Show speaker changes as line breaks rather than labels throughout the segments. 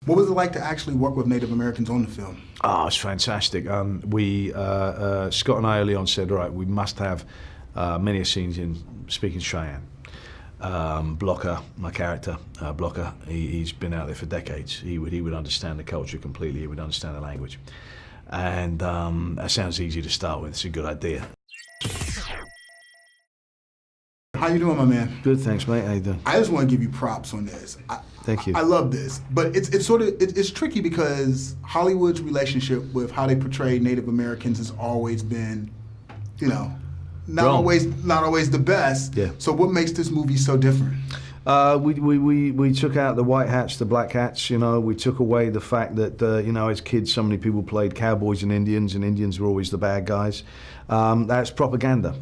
What was it like to actually work with Native Americans on the film?
Oh, it's fantastic. Scott and I early on said, all right, we must have many scenes in speaking Cheyenne. Blocker, my character, Blocker, he's been out there for decades. He would understand the culture completely. He would understand the language. And that sounds easy to start with. It's a good idea.
How you doing, my man?
Good, thanks, mate. How you doing?
I just want to give you props on this.
Thank you.
I love this, but it's tricky because Hollywood's relationship with how they portray Native Americans has always been, you know, not always the best.
Yeah.
So what makes this movie so different?
We took out the white hats, the black hats. You know, we took away the fact that you know, as kids, so many people played cowboys and Indians were always the bad guys. That's propaganda.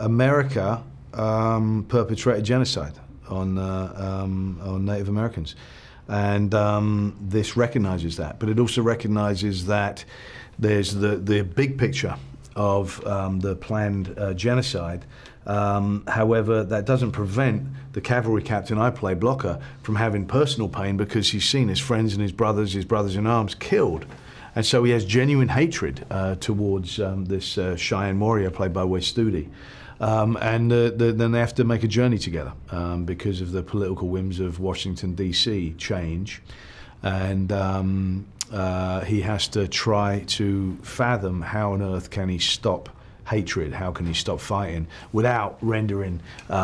America perpetrated genocide on Native Americans, and this recognizes that. But it also recognizes that there's the big picture of the planned genocide. However, that doesn't prevent the cavalry captain I play, Blocker, from having personal pain because he's seen his friends and his brothers in arms killed. And so he has genuine hatred towards this Cheyenne warrior played by Wes Studi. And then they have to make a journey together because of the political whims of Washington, D.C. change. And he has to try to fathom how on earth can he stop hatred, how can he stop fighting without rendering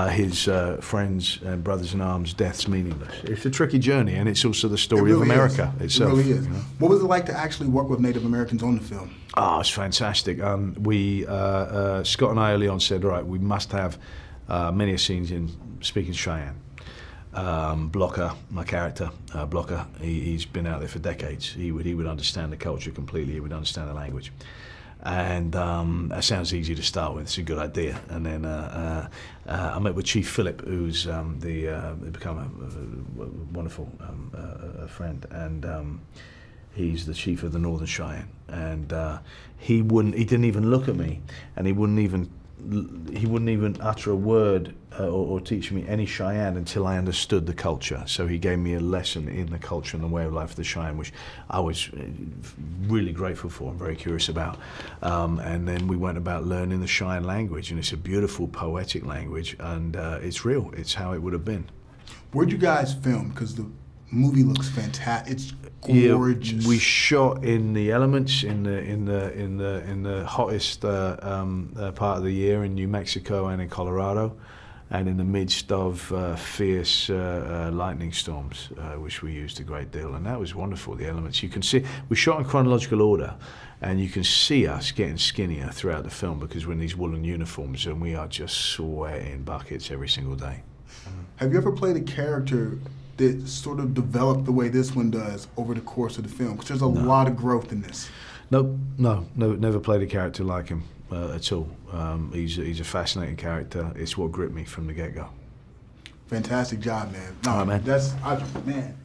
his friends and brothers in arms deaths meaningless. It's a tricky journey, and it's also the story of America itself.
It really is.
You know?
What was it like to actually work with Native Americans on the film?
Oh, it's fantastic. Scott and I early on said, all right, we must have many scenes in speaking Cheyenne. Blocker, my character, Blocker, he's been out there for decades. He would understand the culture completely. He would understand the language. And that sounds easy to start with. It's a good idea. And then I met with Chief Phillip, who's become a wonderful friend, and he's the chief of the Northern Cheyenne. And he didn't even look at me, and he wouldn't even utter a word or teach me any Cheyenne until I understood the culture. So he gave me a lesson in the culture and the way of life of the Cheyenne, which I was really grateful for and very curious about. And then we went about learning the Cheyenne language, and it's a beautiful, poetic language, and it's real. It's how it would have been.
Where'd you guys film? Because the movie looks fantastic. It's gorgeous.
Yeah, we shot in the elements in the hottest part of the year in New Mexico and in Colorado, and in the midst of fierce lightning storms, which we used a great deal, and that was wonderful. The elements you can see, we shot in chronological order, and you can see us getting skinnier throughout the film because we're in these woolen uniforms and we are just sweating buckets every single day.
Have you ever played a character that sort of developed the way this one does over the course of the film? Because there's a lot of growth in this.
No, never played a character like him at all. He's a fascinating character. It's what gripped me from the get-go.
Fantastic job, man.
All right, man.
Man.